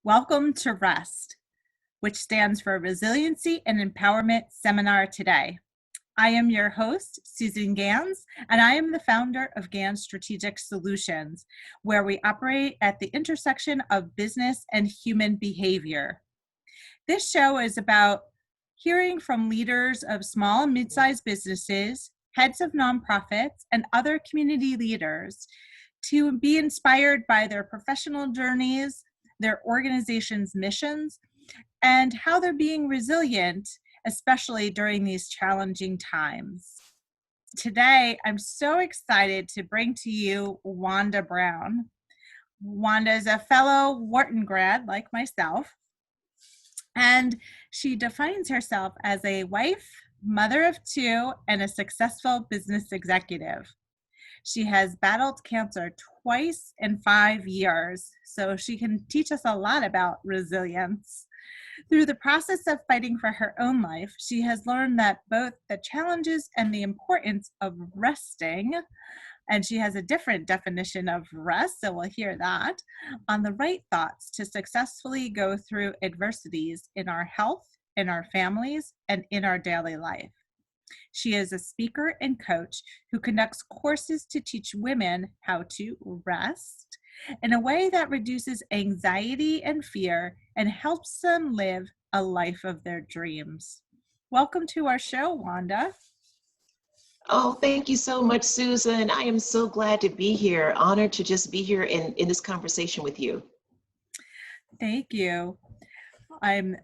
Welcome to REST, which stands for Resiliency and Empowerment Seminar today. I am your host, Susan Gans, and I am the founder of Gans Strategic Solutions, where we operate at the intersection of business and human behavior. This show is about hearing from leaders of small and mid-sized businesses, heads of nonprofits, and other community leaders to be inspired by their professional journeys, their organization's missions, and how they're being resilient, especially during these challenging times. Today, I'm so excited to bring to you Wanda Brown. Wanda is a fellow Wharton grad like myself, and she defines herself as a wife, mother of two, and a successful business executive. She has battled cancer twice in 5 years, so she can teach us a lot about resilience. Through the process of fighting for her own life, she has learned that both the challenges and the importance of resting, and she has a different definition of rest, so we'll hear that, on the right thoughts to successfully go through adversities in our health, in our families, and in our daily life. She is a speaker and coach who conducts courses to teach women how to rest in a way that reduces anxiety and fear and helps them live a life of their dreams. Welcome to our show, Wanda. Oh, thank you so much, Susan. I am so glad to be here. Honored to just be here in this conversation with you. Thank you. I'm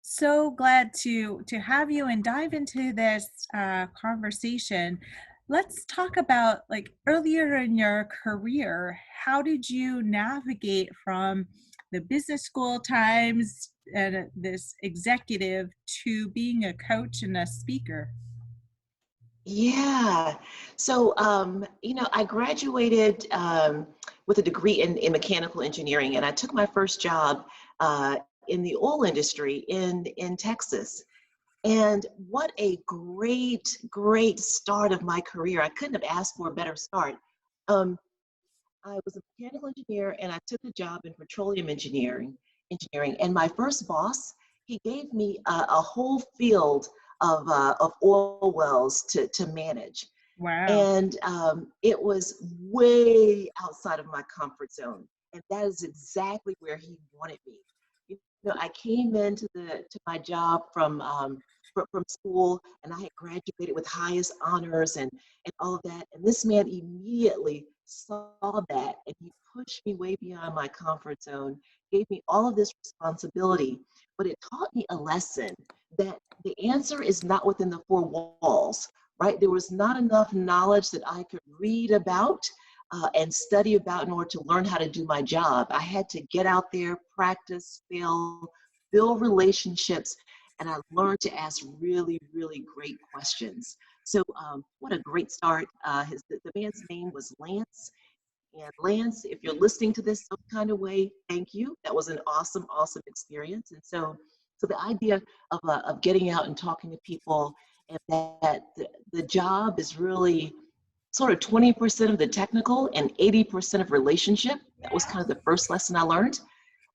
so glad to have you and dive into this conversation. Let's talk about, like, earlier in your career, how did you navigate from the business school times and this executive to being a coach and a speaker? Yeah. So, I graduated with a degree in mechanical engineering, and I took my first job in the oil industry in Texas. And what a great start of my career. I couldn't have asked for a better start. Um, I was a mechanical engineer and I took a job in petroleum engineering. And my first boss, he gave me a whole field of oil wells to manage. Wow. And it was way outside of my comfort zone. And that is exactly where he wanted me. You I came into to my job from school, and I had graduated with highest honors and all of that. And this man immediately saw that, and he pushed me way beyond my comfort zone, gave me all of this responsibility, but it taught me a lesson that the answer is not within the four walls, right? There was not enough knowledge that I could read about and study about in order to learn how to do my job. I had to get out there, practice, fail, build relationships, and I learned to ask really great questions. So what a great start. The man's name was Lance. And Lance, if you're listening to this some kind of way, thank you. That was an awesome experience. And so the idea of getting out and talking to people, and that the job is really sort of 20% of the technical and 80% of relationship. That was kind of the first lesson I learned.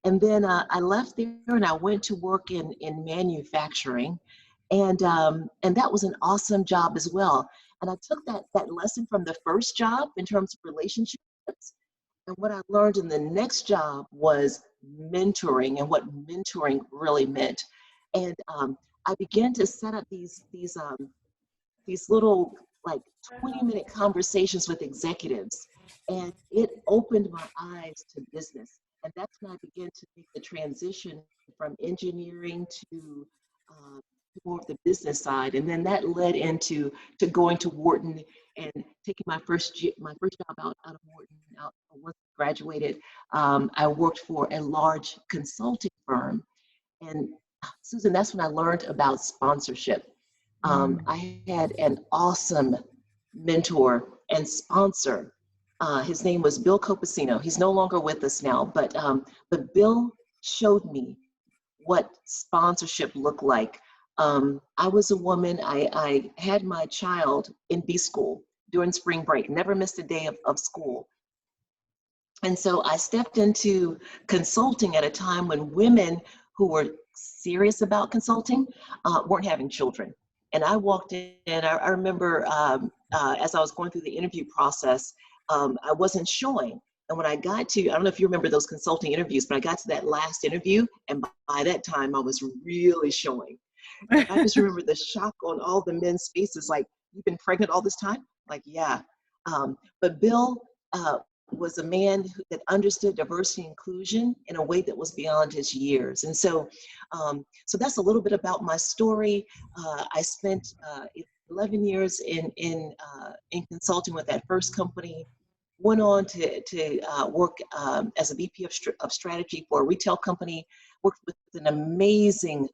And then I left there and I went to work in manufacturing. And that was an awesome job as well. And I took that lesson from the first job in terms of relationships. And what I learned in the next job was mentoring and what mentoring really meant. And I began to set up these little, like, 20-minute conversations with executives. And it opened my eyes to business. And that's when I began to make the transition from engineering to more of the business side. And then that led into going to Wharton and taking my first job out of Wharton. Once I graduated, I worked for a large consulting firm. And Susan, that's when I learned about sponsorship. I had an awesome mentor and sponsor. His name was Bill Copacino. He's no longer with us now, but Bill showed me what sponsorship looked like. I was a woman. I had my child in B school during spring break, never missed a day of school. And so I stepped into consulting at a time when women who were serious about consulting weren't having children. And I walked in, I remember as I was going through the interview process, I wasn't showing. And when I got to, I don't know if you remember those consulting interviews, but I got to that last interview, and by that time I was really showing. And I just remember the shock on all the men's faces, like, "You've been pregnant all this time?" Like, yeah. But Bill was a man that understood diversity and inclusion in a way that was beyond his years. And so that's a little bit about my story. I spent 11 years in consulting with that first company. Went on to work as a VP of strategy for a retail company. Worked with an amazing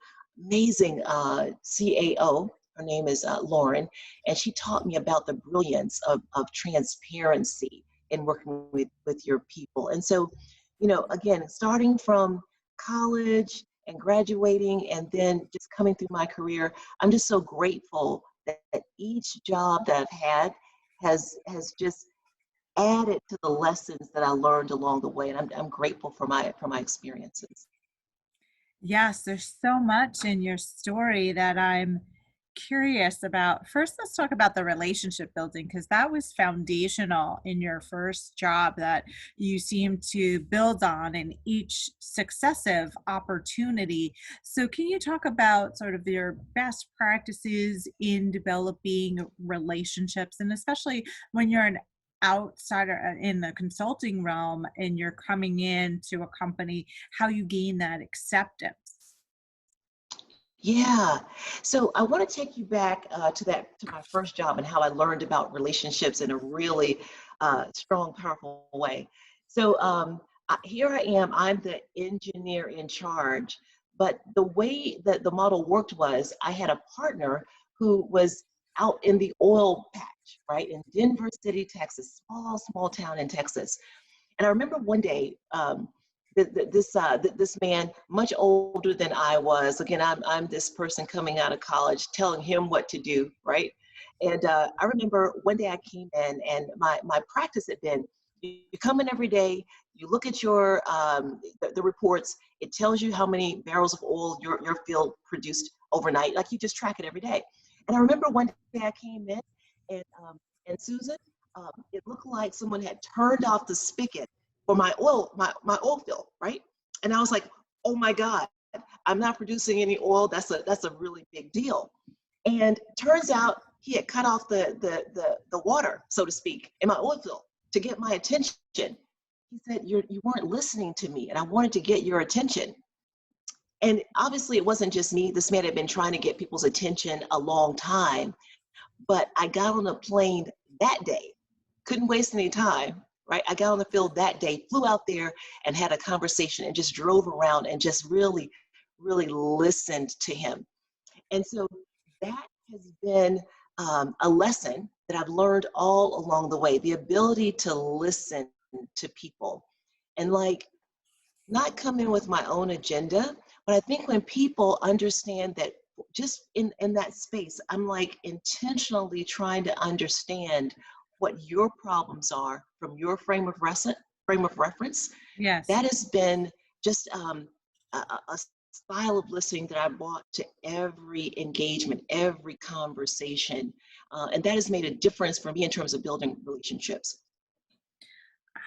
CAO. Her name is Lauren, and she taught me about the brilliance of transparency in working with your people. And so, again, starting from college and graduating and then just coming through my career, I'm just so grateful that each job that I've had has just added to the lessons that I learned along the way. And I'm grateful for my experiences. Yes, there's so much in your story that I'm curious about. First, let's talk about the relationship building because that was foundational in your first job that you seem to build on in each successive opportunity. So, can you talk about sort of your best practices in developing relationships, and especially when you're an outsider in the consulting realm and you're coming into a company, how you gain that acceptance? Yeah. So I want to take you back to my first job and how I learned about relationships in a really strong, powerful way. So here I am. I'm the engineer in charge, but the way that the model worked was I had a partner who was out in the oil patch, right, in Denver City, Texas, small town in Texas. And I remember one day, this man, much older than I was. Again, I'm this person coming out of college, telling him what to do, right? And I remember one day I came in, and my practice had been, you come in every day, you look at the reports. It tells you how many barrels of oil your field produced overnight. Like, you just track it every day. And I remember one day I came in, and Susan, it looked like someone had turned off the spigot for my oil field, right? And I was like, oh my God, I'm not producing any oil. That's a really big deal. And turns out he had cut off the water, so to speak, in my oil field to get my attention. He said, you weren't listening to me, and I wanted to get your attention. And obviously, it wasn't just me. This man had been trying to get people's attention a long time. But I got on a plane that day, couldn't waste any time, right? I got on the field that day, flew out there and had a conversation and just drove around and just really, really listened to him. And so that has been a lesson that I've learned all along the way, the ability to listen to people and, like, not come in with my own agenda. But I think when people understand that, just in that space, I'm like intentionally trying to understand what your problems are from your frame of reference. Yes. That has been just a style of listening that I brought to every engagement, every conversation. And that has made a difference for me in terms of building relationships.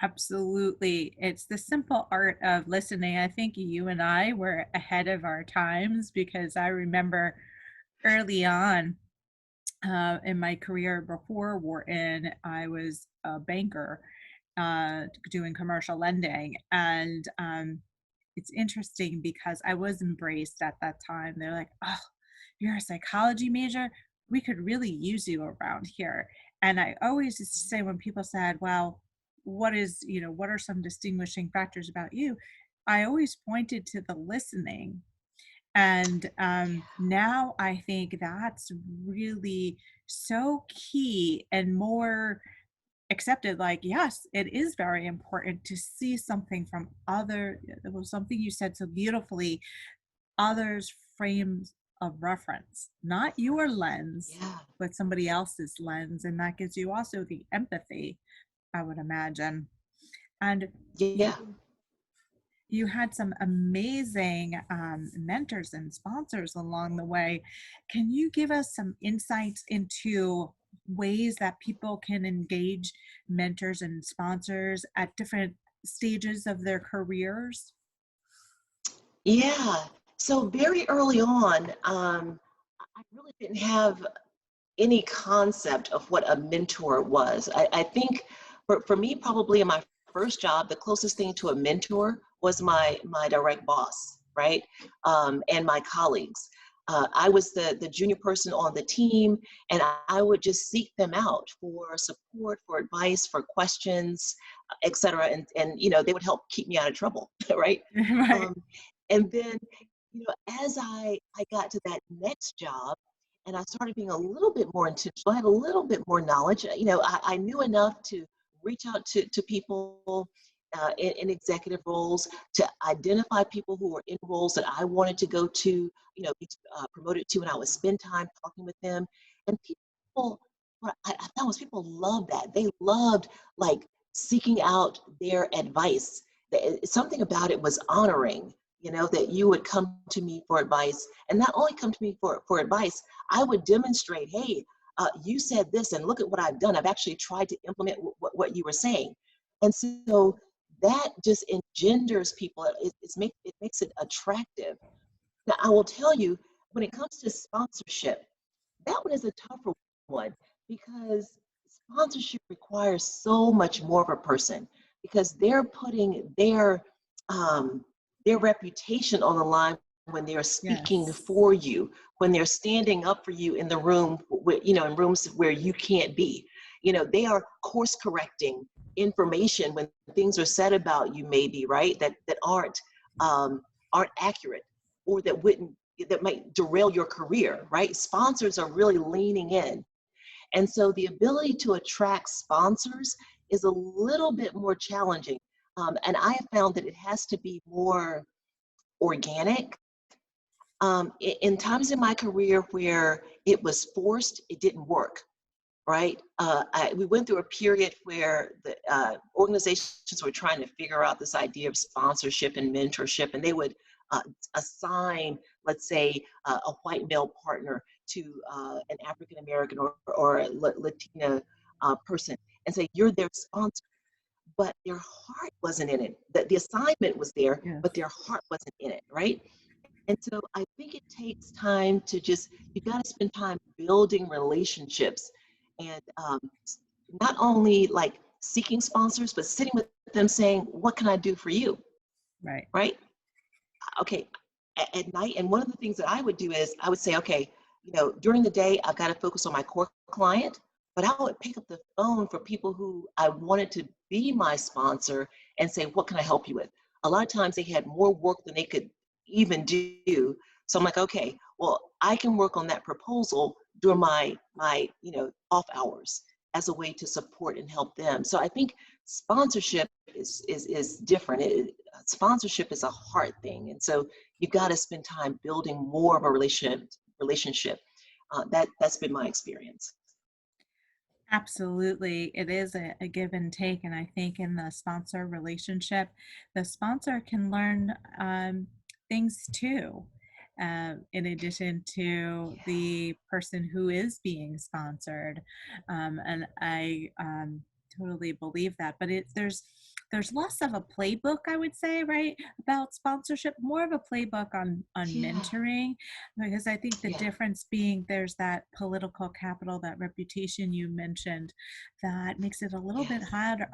Absolutely. It's the simple art of listening. I think you and I were ahead of our times because I remember early on in my career before Wharton, I was a banker doing commercial lending. And it's interesting because I was embraced at that time. They're like, oh, you're a psychology major? We could really use you around here. And I always used to say when people said, well, what are some distinguishing factors about you? I always pointed to the listening. And now I think that's really so key and more accepted. Like, yes, it is very important to see something from other, it was something you said so beautifully, others' frames of reference, not your lens, Yeah. but somebody else's lens. And that gives you also the empathy, I would imagine. And Yeah. you had some amazing mentors and sponsors along the way. Can you give us some insights into ways that people can engage mentors and sponsors at different stages of their careers? Yeah. So very early on, I really didn't have any concept of what a mentor was. I think for me, probably in my first job, the closest thing to a mentor was my direct boss, right? And my colleagues. I was the junior person on the team, and I would just seek them out for support, for advice, for questions, et cetera. And they would help keep me out of trouble, right? Right. Um, and then, as I got to that next job, and I started being a little bit more intentional. I had a little bit more knowledge. I knew enough to reach out to people in executive roles, to identify people who were in roles that I wanted to go to, be promoted to, and I would spend time talking with them. And people, what I found was people loved that. They loved like seeking out their advice. Something about it was honoring, that you would come to me for advice, and not only come to me for advice, I would demonstrate, hey, you said this, and look at what I've done. I've actually tried to implement what you were saying. And so that just engenders people. It makes it attractive. Now, I will tell you, when it comes to sponsorship, that one is a tougher one because sponsorship requires so much more of a person because they're putting their reputation on the line when they're speaking Yes. for you, when they're standing up for you in the room, in rooms where you can't be. They are course correcting information when things are said about you, maybe, right, that aren't accurate, or that might derail your career, right? Sponsors are really leaning in. And so the ability to attract sponsors is a little bit more challenging. And I have found that it has to be more organic. In times in my career where it was forced, it didn't work, right? We went through a period where the organizations were trying to figure out this idea of sponsorship and mentorship, and they would assign, let's say, a white male partner to an African American or a Latina person and say, you're their sponsor. But their heart wasn't in it. The assignment was there, Yes. but their heart wasn't in it, right? And so I think it takes time to you got to spend time building relationships and not only like seeking sponsors, but sitting with them saying, what can I do for you? Right. Right? Okay. At night. And one of the things that I would do is I would say, okay, during the day, I've got to focus on my core client, but I would pick up the phone for people who I wanted to be my sponsor and say, what can I help you with? A lot of times they had more work than they could even do. So I'm like, okay, well, I can work on that proposal during my off hours as a way to support and help them. So I think sponsorship is different. Sponsorship is a hard thing, and so you've got to spend time building more of a relationship. That's been my experience. Absolutely. It is a give and take. And I think in the sponsor relationship, the sponsor can learn things too, in addition to Yeah. the person who is being sponsored. And I totally believe that. But there's less of a playbook, I would say, right, about sponsorship, more of a playbook on Yeah. mentoring, because I think the Yeah. difference being there's that political capital, that reputation you mentioned, that makes it a little bit Yes.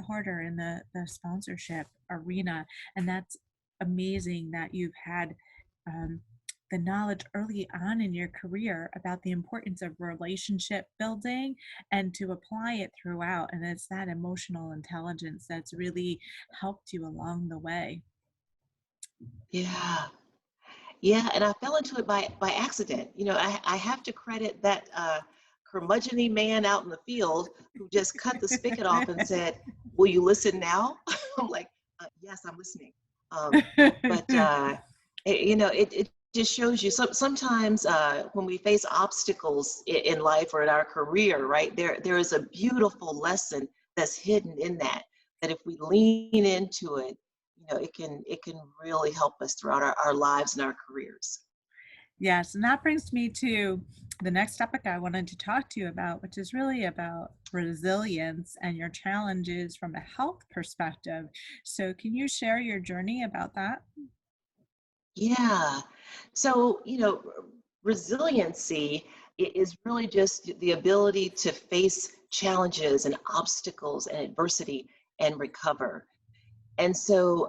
harder in the sponsorship arena. And that's amazing that you've had um, the knowledge early on in your career about the importance of relationship building and to apply it throughout. And it's that emotional intelligence that's really helped you along the way. Yeah. Yeah, and I fell into it by accident. I have to credit that curmudgeon man out in the field who just cut the spigot off and said, "Will you listen now?" I'm like, "Yes, I'm listening." Um, but it just shows you. Sometimes when we face obstacles in life or in our career, right there is a beautiful lesson that's hidden in that. that if we lean into it, it can really help us throughout our lives and our careers. Yes, and that brings me to the next topic I wanted to talk to you about, which is really about resilience and your challenges from a health perspective. So, can you share your journey about that? Yeah. So, resiliency is really just the ability to face challenges and obstacles and adversity and recover. And so,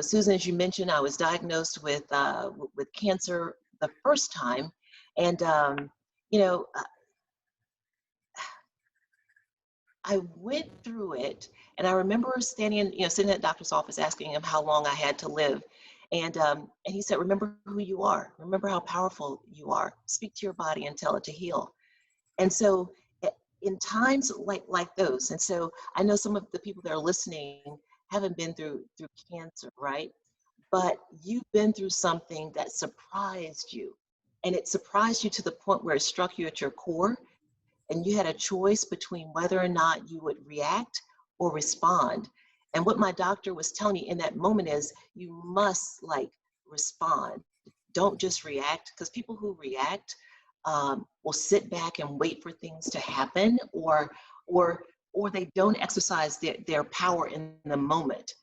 Susan, as you mentioned, I was diagnosed with cancer the first time, and you know, uh, I went through it, and I remember sitting at the doctor's office, asking him how long I had to live, and he said, "Remember who you are. Remember how powerful you are. Speak to your body and tell it to heal." And so, in times like those, and so I know some of the people that are listening haven't been through cancer, right? But you've been through something that surprised you, and it surprised you to the point where it struck you at your core, and you had a choice between whether or not you would react or respond. And what my doctor was telling me in that moment is you must respond. Don't just react, because people who react will sit back and wait for things to happen, or or they don't exercise their power in the moment.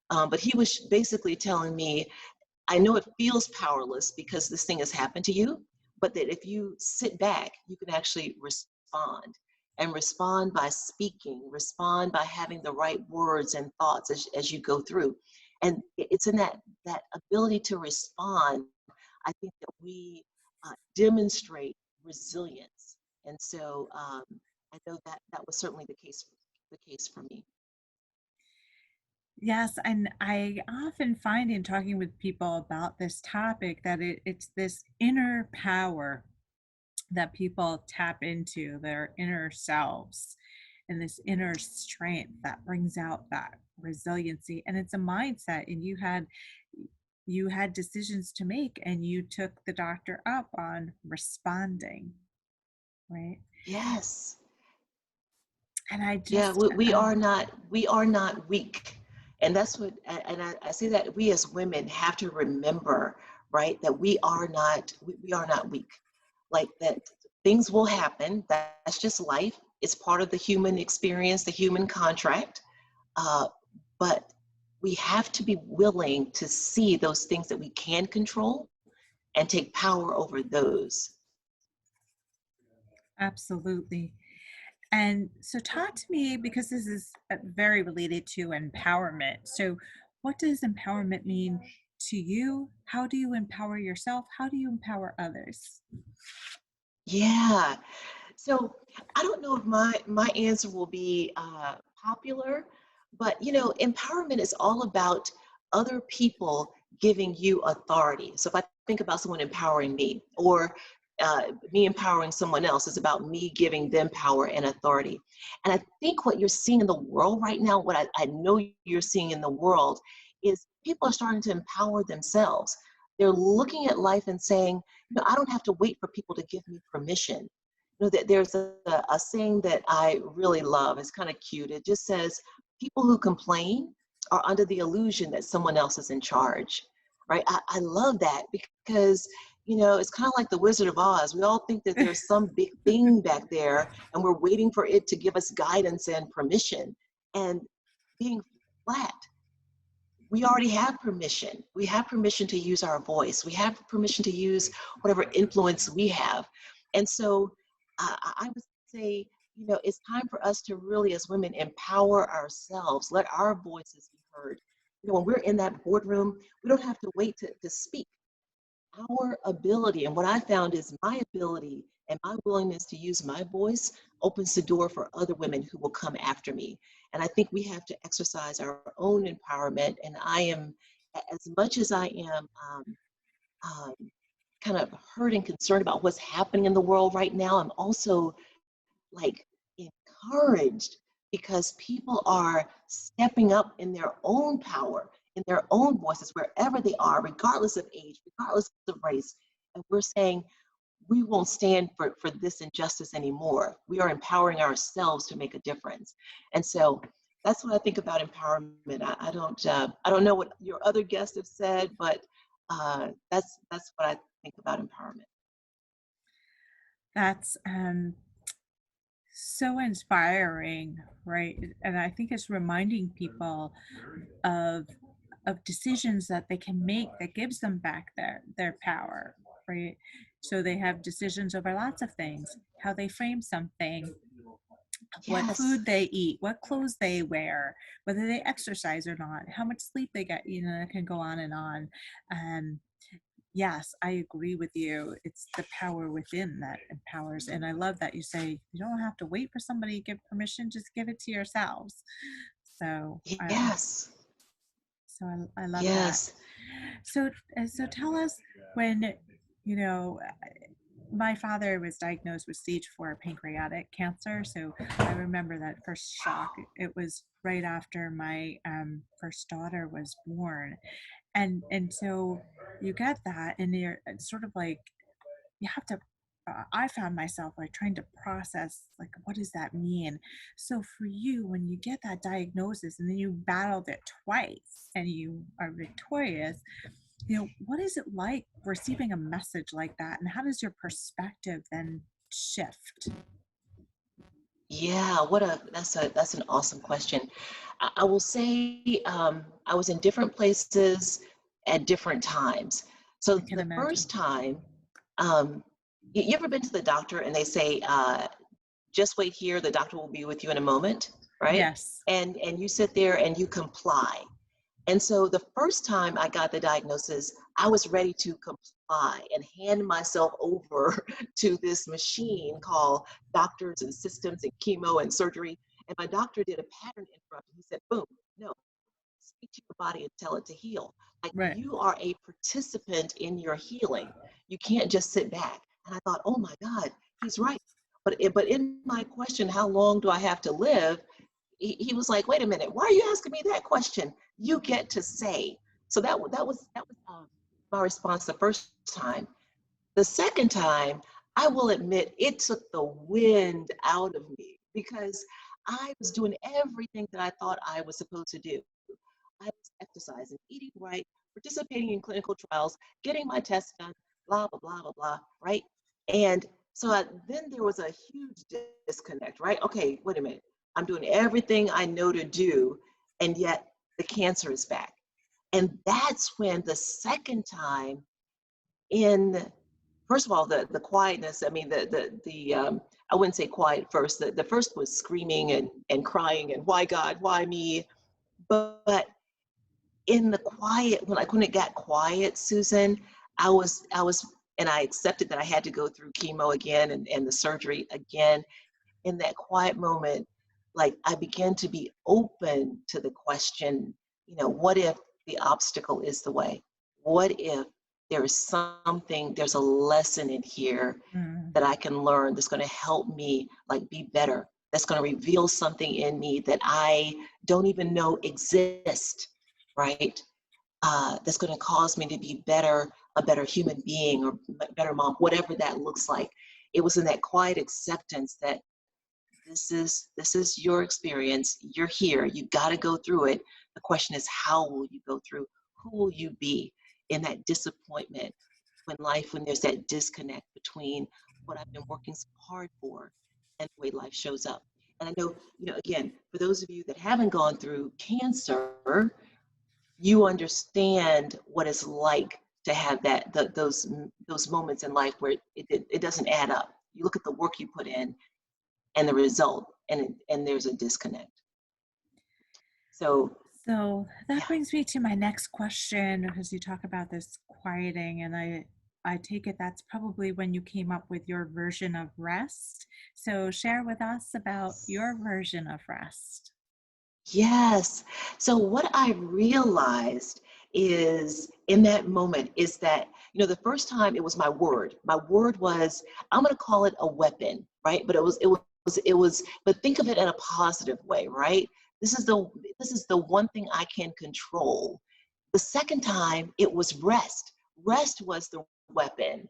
But he was basically telling me, I know it feels powerless because this thing has happened to you, but that if you sit back, you can actually respond, and respond by speaking, respond by having the right words and thoughts as you go through. And it's in that ability to respond, I think, that we demonstrate resilience. And so I know that was certainly the case for me. Yes, and I often find in talking with people about this topic that it's this inner power that people tap into, their inner selves, and this inner strength that brings out that resiliency. And it's a mindset, and you had decisions to make, and you took the doctor up on responding, right? Yes. And I Yeah, just we are not weak, and that's what, and I say that we as women have to remember, right, that we are not weak, like that things will happen. That's just life. It's part of the human experience, the human contract. Uh, but we have to be willing to see those things that we can control and take power over those. absolutely. And so, talk to me, because this is very related to empowerment. So, what does empowerment mean to you? How do you empower yourself? How do you empower others? Yeah. So I don't know if my answer will be popular, but empowerment is all about other people giving you authority. So if I think about someone empowering me, or me empowering someone else, is about me giving them power and authority. And I think what you're seeing in the world right now, what I know you're seeing in the world, is people are starting to empower themselves. They're looking at life and saying, I don't have to wait for people to give me permission. That there's a saying that I really love. It's kind of cute. It just says, people who complain are under the illusion that someone else is in charge, right? I love that, because, it's kind of like the Wizard of Oz. We all think that there's some big thing back there, and we're waiting for it to give us guidance and permission. And being flat, we already have permission. We have permission to use our voice. We have permission to use whatever influence we have. And so I would say, it's time for us to really, as women, empower ourselves, let our voices be heard. When we're in that boardroom, we don't have to wait to speak. Our ability, and what I found is my ability and my willingness to use my voice opens the door for other women who will come after me. And I think we have to exercise our own empowerment. And I am, as much as I am um, kind of hurt and concerned about what's happening in the world right now, I'm also like encouraged, because people are stepping up in their own power, in their own voices, wherever they are, regardless of age, regardless of race. And we're saying, we won't stand for this injustice anymore. We are empowering ourselves to make a difference. And so that's what I think about empowerment. I don't know what your other guests have said, but that's what I think about empowerment. That's so inspiring, right? And I think it's reminding people of decisions that they can make that gives them back their power, right? So they have decisions over lots of things, how they frame something, what Yes. food they eat, what clothes they wear, whether they exercise or not, how much sleep they get, it can go on and on. um yes, I agree with you. It's the power within that empowers. And I love that you say you don't have to wait for somebody to give permission, just give it to yourselves. So Yes. I love that. Yes. So tell us when, you know, my father was diagnosed with stage 4 pancreatic cancer. So I remember that first shock. It was right after my first daughter was born. And so you get that, and you're it's sort of like you have to I found myself like trying to process like what does that mean. So for you, when you get that diagnosis and then you battled it twice and you are victorious, what is it like receiving a message like that, and how does your perspective then shift? Yeah, that's an awesome question. I will say I was in different places at different times. So I can the imagine. first time, um, you ever been to the doctor and they say, just wait here, the doctor will be with you in a moment, right? Yes. And you sit there and you comply. And so the first time I got the diagnosis, I was ready to comply and hand myself over to this machine called doctors and systems and chemo and surgery. And my doctor did a pattern interruption. He said, boom, no, speak to your body and tell it to heal. Like Right. you are a participant in your healing. You can't just sit back. And I thought, oh my God, he's right. But in my question, how long do I have to live? He was like, wait a minute, why are you asking me that question? You get to say. So that was my response the first time. The second time, I will admit, it took the wind out of me because I was doing everything that I thought I was supposed to do. I was exercising, eating right, participating in clinical trials, getting my tests done, blah, blah, blah, blah, blah, right? And so then there was a huge disconnect, right? Okay, wait a minute. I'm doing everything I know to do, and yet the cancer is back. And that's when the second time in, first of all, the quietness, I mean, I wouldn't say quiet first. The first was screaming and crying and why God, why me? But in the quiet, when it got quiet, Susan, I was and I accepted that I had to go through chemo again and the surgery again. In that quiet moment, like I began to be open to the question, what if the obstacle is the way? What if there's a lesson in here Mm. that I can learn that's going to help me like be better, that's going to reveal something in me that I don't even know exist, right? That's going to cause me to be a better human being or better mom, whatever that looks like. It was in that quiet acceptance that this is your experience. You're here. You got to go through it. The question is, how will you go through? Who will you be in that disappointment when there's that disconnect between what I've been working so hard for and the way life shows up? And I know, again, for those of you that haven't gone through cancer, you understand what it's like to have those moments in life where it doesn't add up. You look at the work you put in and the result, and there's a disconnect. So So that yeah. brings me to my next question, because you talk about this quieting, and I take it that's probably when you came up with your version of rest. So share with us about your version of rest. Yes. So what I realized is in that moment is that, the first time it was my word. My word was, I'm going to call it a weapon, right? But but think of it in a positive way, right? This is the one thing I can control. The second time it was rest. Rest was the weapon.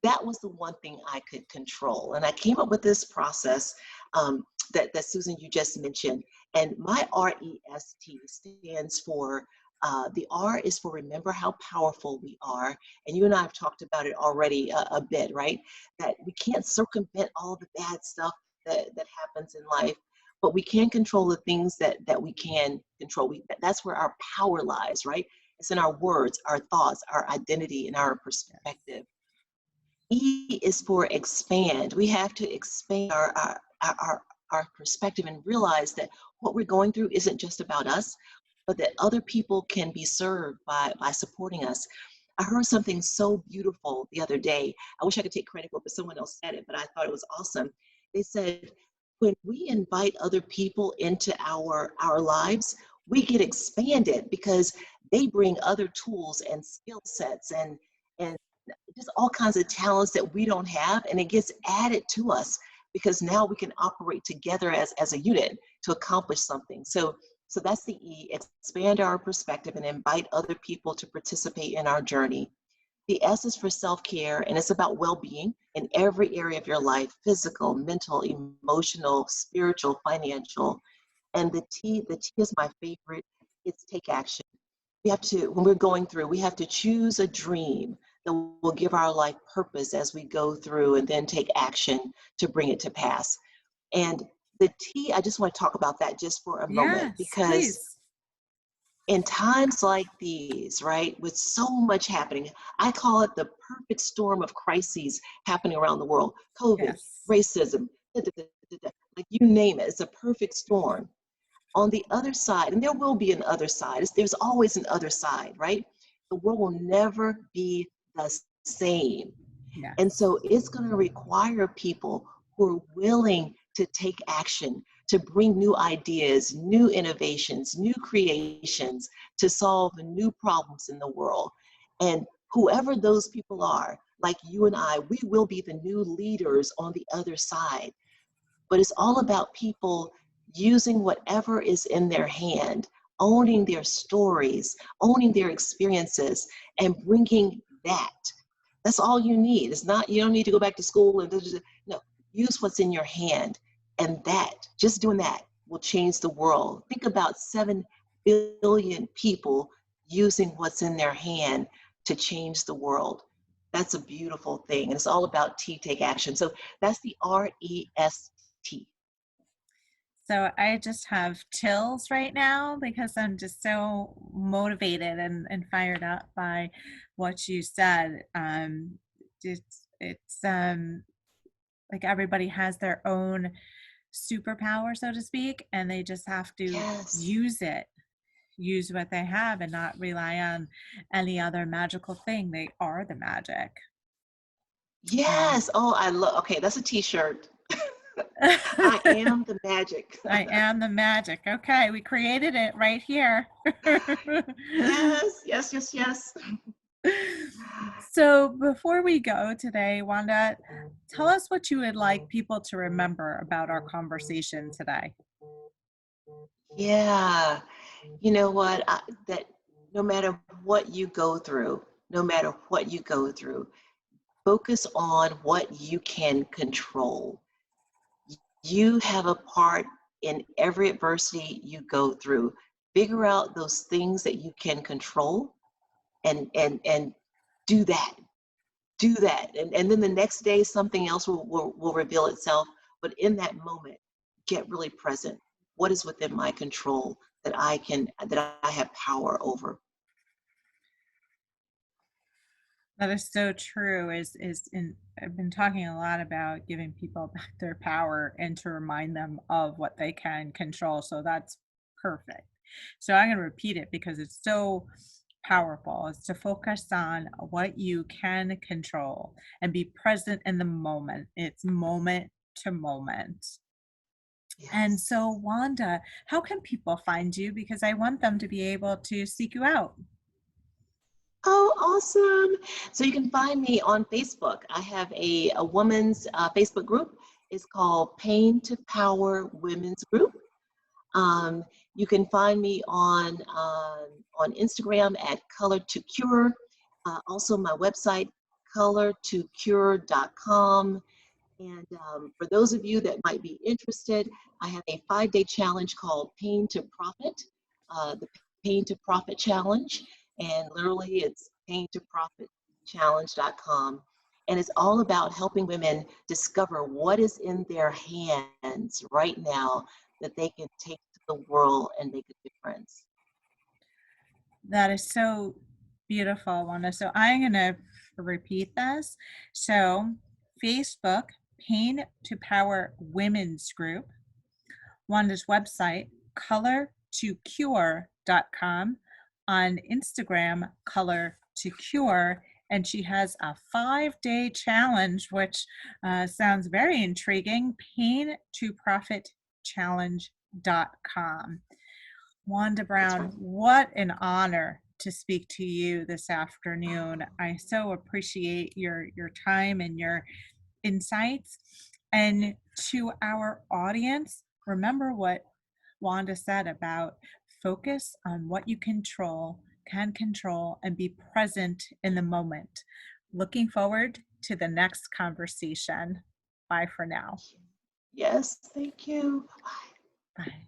That was the one thing I could control. And I came up with this process. that Susan, you just mentioned. And my REST stands for, the R is for remember how powerful we are. And you and I have talked about it already a bit, right? That we can't circumvent all the bad stuff that happens in life, but we can control the things that we can control. That's where our power lies, right? It's in our words, our thoughts, our identity, and our perspective. E is for expand. We have to expand our perspective and realize that what we're going through isn't just about us, but that other people can be served by supporting us. I heard something so beautiful the other day. I wish I could take credit for it, but someone else said it, but I thought it was awesome. They said, when we invite other people into our lives, we get expanded because they bring other tools and skill sets and just all kinds of talents that we don't have, and it gets added to us because now we can operate together as a unit to accomplish something. So that's the E, expand our perspective and invite other people to participate in our journey. The S is for self-care, and it's about well-being in every area of your life: physical, mental, emotional, spiritual, financial. And the T is my favorite. It's take action. We have to, when we're going through, we have to choose a dream that will give our life purpose as we go through, and then take action to bring it to pass. And the T, I just want to talk about that just for a moment, Yes, because please. in times like these, right, with so much happening, I call it the perfect storm of crises happening around the world. COVID, Yes. racism, like you name it, it's a perfect storm. On the other side, and there will be an other side, there's always an other side, right? The world will never be the same. And Yes. so it's going to require people who are willing to take action, to bring new ideas, new innovations, new creations, to solve new problems in the world. And whoever those people are, like you and I, we will be the new leaders on the other side. But it's all about people using whatever is in their hand, owning their stories, owning their experiences, and bringing that. That's all you need. It's not, you don't need to go back to school and no, use what's in your hand. And that, just doing that will change the world. Think about 7 billion people using what's in their hand to change the world. That's a beautiful thing. And it's all about T, take action. So that's the REST. So I just have chills right now because I'm just so motivated and fired up by what you said. It's like everybody has their own superpower, so to speak, and they just have to Yes. use it, use what they have, and not rely on any other magical thing. They are the magic. Um, Yes. Oh, I love, okay, that's a t-shirt. I am the magic. I am the magic. Okay, we created it right here. Yes, yes, yes, yes. So before we go today, Wanda, tell us what you would like people to remember about our conversation today. Yeah. You know what? That no matter what you go through, no matter what you go through, focus on what you can control. You have a part in every adversity you go through. Figure out those things that you can control, and do that. Do that. And then the next day something else will reveal itself. But in that moment, get really present. What is within my control that I have power over? That is so true. Is in I've been talking a lot about giving people back their power and to remind them of what they can control. So that's perfect. So I'm going to repeat it because it's so powerful. It's to focus on what you can control and be present in the moment. It's moment to moment. And Yes. so, Wanda, how can people find you? Because I want them to be able to seek you out. Oh, awesome. So you can find me on Facebook. I have a woman's Facebook group. It's called Pain to Power Women's Group. Um, you can find me on Instagram at Color to Cure. Also, my website, color2cure.com. And for those of you that might be interested, I have a 5-day challenge called Pain to Profit, the Pain to Profit Challenge. And literally it's paintoprofitchallenge.com. And it's all about helping women discover what is in their hands right now that they can take to the world and make a difference. That is so beautiful, Wanda. So I'm going to repeat this. So Facebook, Pain to Power Women's Group. Wanda's website, color2cure.com. On Instagram, color2cure. And she has a 5-day challenge, which sounds very intriguing, paintoprofitchallenge.com. Wanda That's Brown, right. what an honor to speak to you this afternoon. I so appreciate your time and your insights. And to our audience, remember what Wanda said about focus on what you can control, and be present in the moment. Looking forward to the next conversation. Bye for now. Yes, thank you. Bye. Bye.